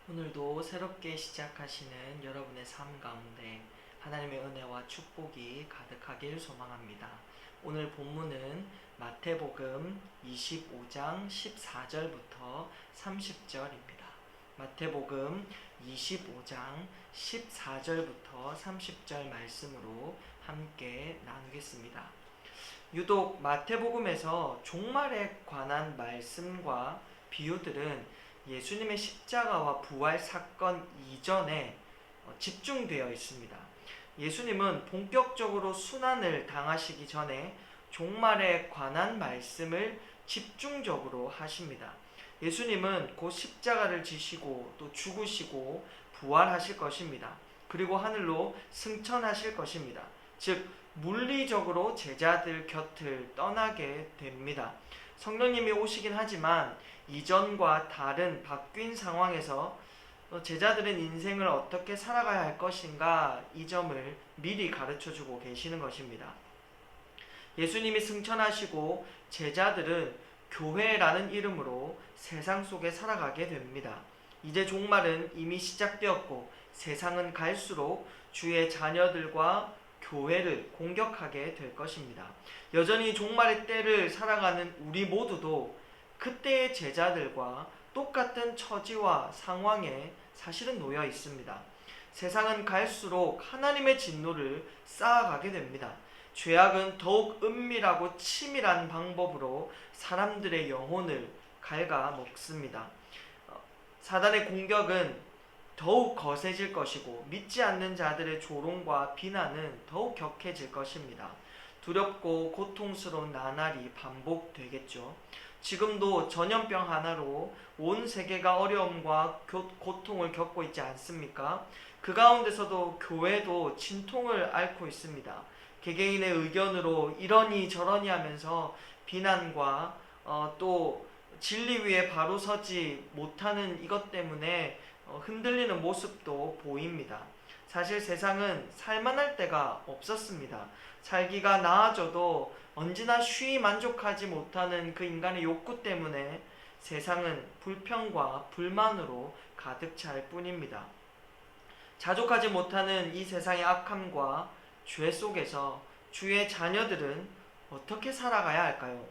오늘도 새롭게 시작하시는 여러분의 삶 가운데 하나님의 은혜와 축복이 가득하길 소망합니다. 오늘 본문은 마태복음 25장 14절부터 30절입니다. 마태복음 25장 14절부터 30절 말씀으로 함께 나누겠습니다. 유독 마태복음에서 종말에 관한 말씀과 비유들은 예수님의 십자가와 부활 사건 이전에 집중되어 있습니다. 예수님은 본격적으로 순환을 당하시기 전에 종말에 관한 말씀을 집중적으로 하십니다. 예수님은 곧 십자가를 지시고 또 죽으시고 부활하실 것입니다. 그리고 하늘로 승천하실 것입니다. 즉 물리적으로 제자들 곁을 떠나게 됩니다. 성령님이 오시긴 하지만 이전과 다른 바뀐 상황에서 제자들은 인생을 어떻게 살아가야 할 것인가, 이 점을 미리 가르쳐주고 계시는 것입니다. 예수님이 승천하시고 제자들은 교회라는 이름으로 세상 속에 살아가게 됩니다. 이제 종말은 이미 시작되었고 세상은 갈수록 주의 자녀들과 교회를 공격하게 될 것입니다. 여전히 종말의 때를 살아가는 우리 모두도 그때의 제자들과 똑같은 처지와 상황에 사실은 놓여 있습니다. 세상은 갈수록 하나님의 진노를 쌓아가게 됩니다. 죄악은 더욱 은밀하고 치밀한 방법으로 사람들의 영혼을 갉아먹습니다. 사단의 공격은 더욱 거세질 것이고 믿지 않는 자들의 조롱과 비난은 더욱 격해질 것입니다. 두렵고 고통스러운 나날이 반복되겠죠. 지금도 전염병 하나로 온 세계가 어려움과 고통을 겪고 있지 않습니까? 그 가운데서도 교회도 진통을 앓고 있습니다. 개개인의 의견으로 이러니 저러니 하면서 비난과 또 진리 위에 바로 서지 못하는 이것 때문에 흔들리는 모습도 보입니다. 사실 세상은 살만할 때가 없었습니다. 살기가 나아져도 언제나 쉬이 만족하지 못하는 그 인간의 욕구 때문에 세상은 불평과 불만으로 가득 찰 뿐입니다. 자족하지 못하는 이 세상의 악함과 죄 속에서 주의 자녀들은 어떻게 살아가야 할까요?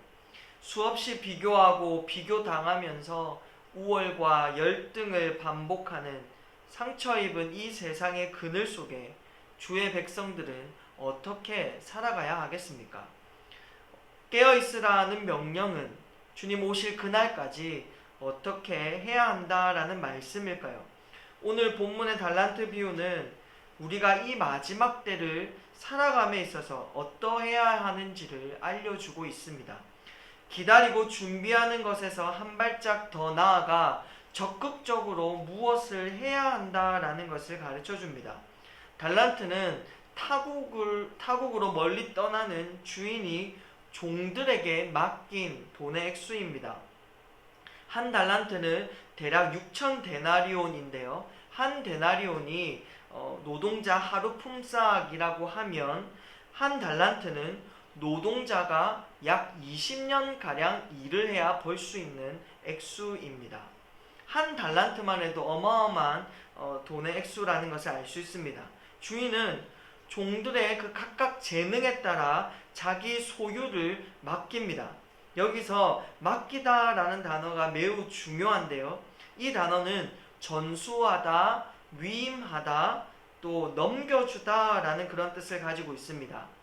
수없이 비교하고 비교당하면서 우월과 열등을 반복하는 상처 입은 이 세상의 그늘 속에 주의 백성들은 어떻게 살아가야 하겠습니까? 깨어있으라는 명령은 주님 오실 그날까지 어떻게 해야 한다라는 말씀일까요? 오늘 본문의 달란트 비유는 우리가 이 마지막 때를 살아감에 있어서 어떠해야 하는지를 알려주고 있습니다. 기다리고 준비하는 것에서 한 발짝 더 나아가 적극적으로 무엇을 해야 한다라는 것을 가르쳐 줍니다. 달란트는 타국으로 멀리 떠나는 주인이 종들에게 맡긴 돈의 액수입니다. 한 달란트는 대략 6천 데나리온인데요. 한 데나리온이 노동자 하루 품삯이라고 하면 한 달란트는 노동자가 약 20년가량 일을 해야 벌 수 있는 액수입니다. 한 달란트만 해도 어마어마한 돈의 액수라는 것을 알 수 있습니다. 주인은 종들의 그 각각 재능에 따라 자기 소유를 맡깁니다. 여기서 맡기다라는 단어가 매우 중요한데요. 이 단어는 전수하다, 위임하다, 또 넘겨주다라는 그런 뜻을 가지고 있습니다.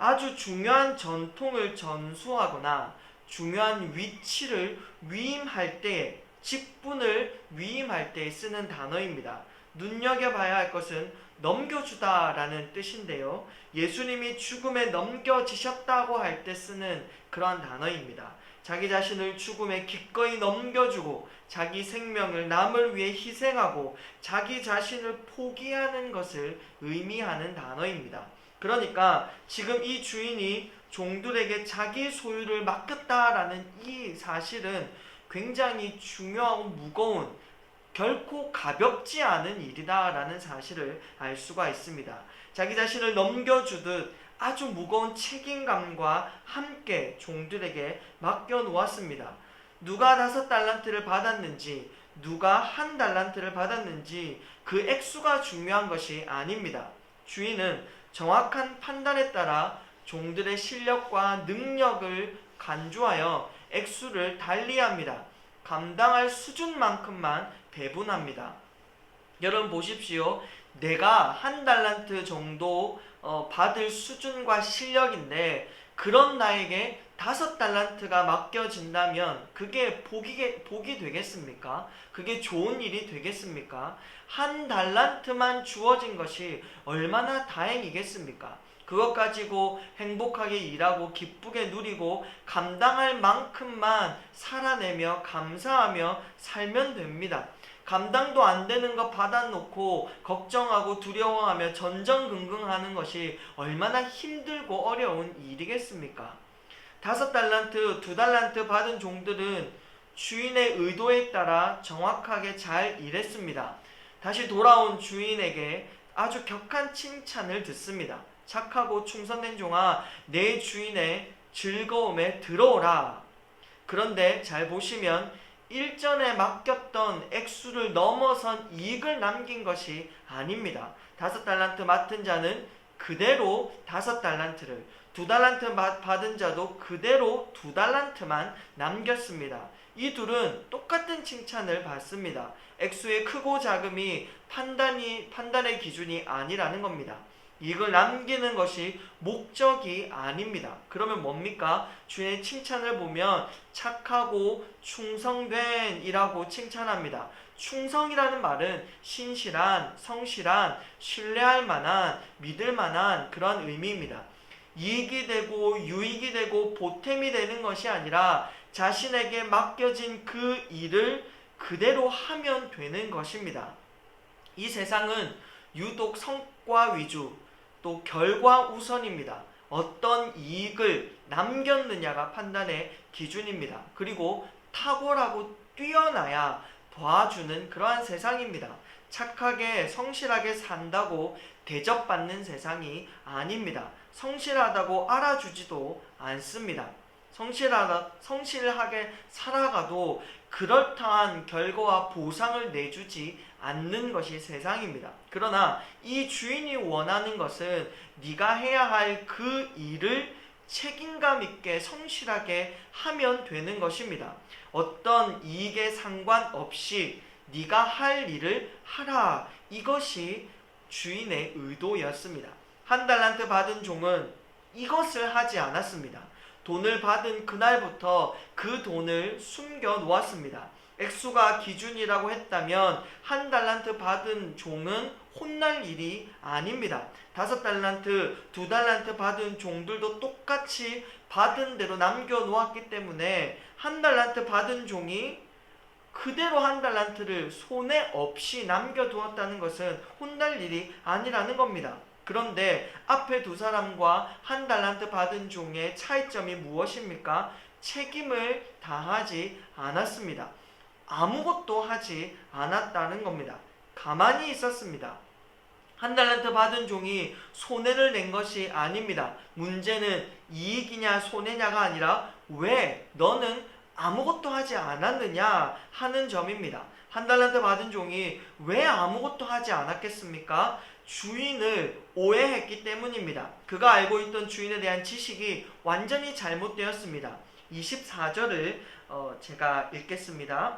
아주 중요한 전통을 전수하거나 중요한 위치를 위임할 때, 직분을 위임할 때 쓰는 단어입니다. 눈여겨봐야 할 것은 넘겨주다라는 뜻인데요. 예수님이 죽음에 넘겨지셨다고 할 때 쓰는 그러한 단어입니다. 자기 자신을 죽음에 기꺼이 넘겨주고 자기 생명을 남을 위해 희생하고 자기 자신을 포기하는 것을 의미하는 단어입니다. 그러니까 지금 이 주인이 종들에게 자기 소유를 맡겼다라는 이 사실은 굉장히 중요하고 무거운, 결코 가볍지 않은 일이다라는 사실을 알 수가 있습니다. 자기 자신을 넘겨주듯 아주 무거운 책임감과 함께 종들에게 맡겨 놓았습니다. 누가 5달란트를 받았는지, 누가 1달란트를 받았는지 그 액수가 중요한 것이 아닙니다. 주인은 정확한 판단에 따라 종들의 실력과 능력을 간주하여 액수를 달리합니다. 감당할 수준만큼만 배분합니다. 여러분 보십시오. 내가 1달란트 정도 받을 수준과 실력인데 그런 나에게 5달란트가 맡겨진다면 그게 복이 되겠습니까? 그게 좋은 일이 되겠습니까? 1달란트만 주어진 것이 얼마나 다행이겠습니까? 그것 가지고 행복하게 일하고 기쁘게 누리고 감당할 만큼만 살아내며 감사하며 살면 됩니다. 감당도 안 되는 거 받아놓고 걱정하고 두려워하며 전전긍긍하는 것이 얼마나 힘들고 어려운 일이겠습니까? 5달란트, 2달란트 받은 종들은 주인의 의도에 따라 정확하게 잘 일했습니다. 다시 돌아온 주인에게 아주 격한 칭찬을 듣습니다. 착하고 충성된 종아, 내 주인의 즐거움에 들어오라. 그런데 잘 보시면 일전에 맡겼던 액수를 넘어선 이익을 남긴 것이 아닙니다. 5달란트 맡은 자는 그대로 5달란트를, 2달란트 받은 자도 그대로 2달란트만 남겼습니다. 이 둘은 똑같은 칭찬을 받습니다. 액수의 크고 작음이 판단의 기준이 아니라는 겁니다. 이걸 남기는 것이 목적이 아닙니다. 그러면 뭡니까? 주인의 칭찬을 보면 착하고 충성된 이라고 칭찬합니다. 충성이라는 말은 신실한, 성실한, 신뢰할 만한, 믿을 만한 그런 의미입니다. 이익이 되고 유익이 되고 보탬이 되는 것이 아니라 자신에게 맡겨진 그 일을 그대로 하면 되는 것입니다. 이 세상은 유독 성과 위주, 또 결과 우선입니다. 어떤 이익을 남겼느냐가 판단의 기준입니다. 그리고 탁월하고 뛰어나야 도와주는 그러한 세상입니다. 착하게 성실하게 산다고 대접받는 세상이 아닙니다. 성실하다고 알아주지도 않습니다. 성실하게 살아가도 그럴듯한 결과와 보상을 내주지 않는 것이 세상입니다. 그러나 이 주인이 원하는 것은 네가 해야 할 그 일을 책임감 있게 성실하게 하면 되는 것입니다. 어떤 이익에 상관없이 네가 할 일을 하라. 이것이 주인의 의도였습니다. 1달란트 받은 종은 이것을 하지 않았습니다. 돈을 받은 그날부터 그 돈을 숨겨 놓았습니다. 액수가 기준이라고 했다면 1달란트 받은 종은 혼날 일이 아닙니다. 5달란트, 2달란트 받은 종들도 똑같이 받은 대로 남겨놓았기 때문에 1달란트 받은 종이 그대로 1달란트를 손해 없이 남겨두었다는 것은 혼날 일이 아니라는 겁니다. 그런데 앞에 두 사람과 1달란트 받은 종의 차이점이 무엇입니까? 책임을 다하지 않았습니다. 아무것도 하지 않았다는 겁니다. 가만히 있었습니다. 1달란트 받은 종이 손해를 낸 것이 아닙니다. 문제는 이익이냐 손해냐가 아니라 왜 너는 아무것도 하지 않았느냐 하는 점입니다. 1달란트 받은 종이 왜 아무것도 하지 않았겠습니까? 주인을 오해했기 때문입니다. 그가 알고 있던 주인에 대한 지식이 완전히 잘못되었습니다. 24절을 제가 읽겠습니다.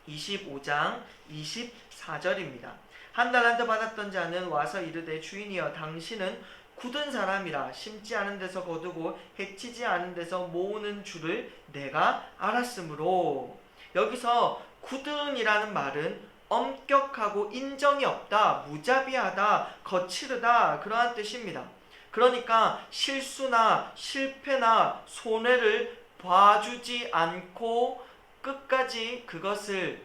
25장 24절입니다. 1달란트 받았던 자는 와서 이르되 주인이여 당신은 굳은 사람이라 심지 않은 데서 거두고 해치지 않은 데서 모으는 줄을 내가 알았으므로. 여기서 굳은이라는 말은 엄격하고 인정이 없다, 무자비하다, 거칠다 그러한 뜻입니다. 그러니까 실수나 실패나 손해를 봐주지 않고 끝까지 그것을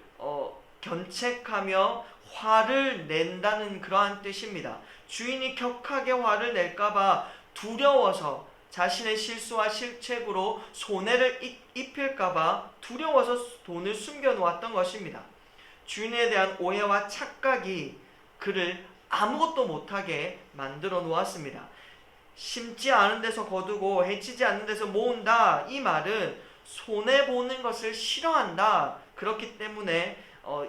견책하며 화를 낸다는 그러한 뜻입니다. 주인이 격하게 화를 낼까봐 두려워서 자신의 실수와 실책으로 손해를 입힐까봐 두려워서 돈을 숨겨놓았던 것입니다. 주인에 대한 오해와 착각이 그를 아무것도 못하게 만들어 놓았습니다. 심지 않은 데서 거두고 해치지 않는 데서 모은다. 이 말은 손해보는 것을 싫어한다. 그렇기 때문에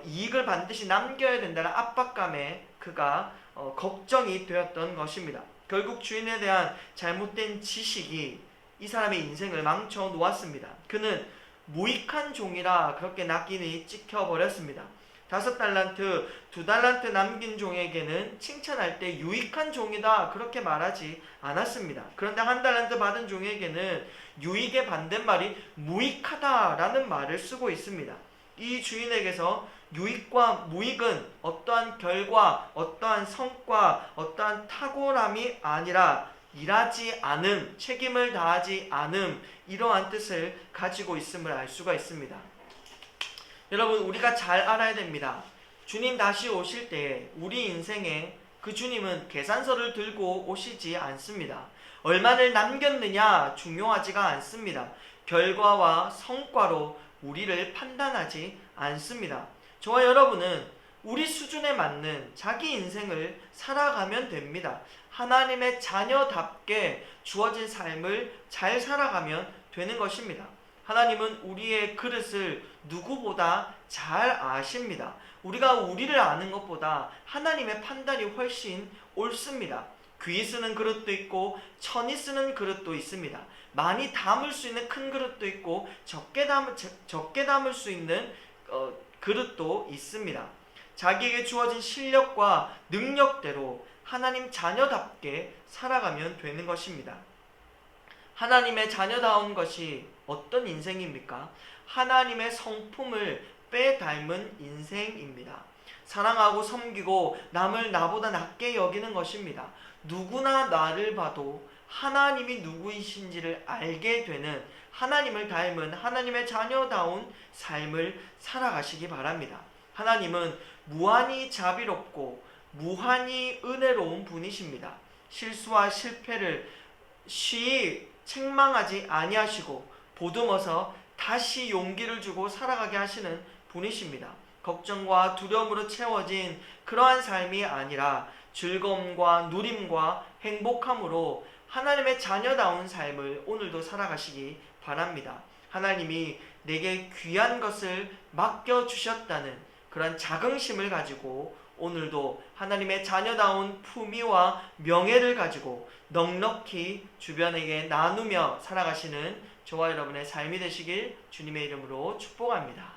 이익을 반드시 남겨야 된다는 압박감에 그가 걱정이 되었던 것입니다. 결국 주인에 대한 잘못된 지식이 이 사람의 인생을 망쳐 놓았습니다. 그는 무익한 종이라 그렇게 낙인이 찍혀버렸습니다. 5달란트, 2달란트 남긴 종에게는 칭찬할 때 유익한 종이다 그렇게 말하지 않았습니다. 그런데 1달란트 받은 종에게는 유익의 반대말이 무익하다라는 말을 쓰고 있습니다. 이 주인에게서 유익과 무익은 어떠한 결과, 어떠한 성과, 어떠한 탁월함이 아니라 일하지 않음, 책임을 다하지 않음, 이러한 뜻을 가지고 있음을 알 수가 있습니다. 여러분, 우리가 잘 알아야 됩니다. 주님 다시 오실 때 우리 인생에 그 주님은 계산서를 들고 오시지 않습니다. 얼마를 남겼느냐 중요하지가 않습니다. 결과와 성과로 우리를 판단하지 않습니다. 저와 여러분은 우리 수준에 맞는 자기 인생을 살아가면 됩니다. 하나님의 자녀답게 주어진 삶을 잘 살아가면 되는 것입니다. 하나님은 우리의 그릇을 누구보다 잘 아십니다. 우리가 우리를 아는 것보다 하나님의 판단이 훨씬 옳습니다. 귀히 쓰는 그릇도 있고 천히 쓰는 그릇도 있습니다. 많이 담을 수 있는 큰 그릇도 있고 적게 담을 수 있는 그릇도 있습니다. 자기에게 주어진 실력과 능력대로 하나님 자녀답게 살아가면 되는 것입니다. 하나님의 자녀다운 것이 어떤 인생입니까? 하나님의 성품을 빼닮은 인생입니다. 사랑하고 섬기고 남을 나보다 낮게 여기는 것입니다. 누구나 나를 봐도 하나님이 누구이신지를 알게 되는 하나님을 닮은 하나님의 자녀다운 삶을 살아가시기 바랍니다. 하나님은 무한히 자비롭고 무한히 은혜로운 분이십니다. 실수와 실패를 쉬이 책망하지 아니하시고 보듬어서 다시 용기를 주고 살아가게 하시는 분이십니다. 걱정과 두려움으로 채워진 그러한 삶이 아니라 즐거움과 누림과 행복함으로 하나님의 자녀다운 삶을 오늘도 살아가시기 바랍니다. 하나님이 내게 귀한 것을 맡겨주셨다는 그런 자긍심을 가지고 오늘도 하나님의 자녀다운 품위와 명예를 가지고 넉넉히 주변에게 나누며 살아가시는 저와 여러분의 삶이 되시길 주님의 이름으로 축복합니다.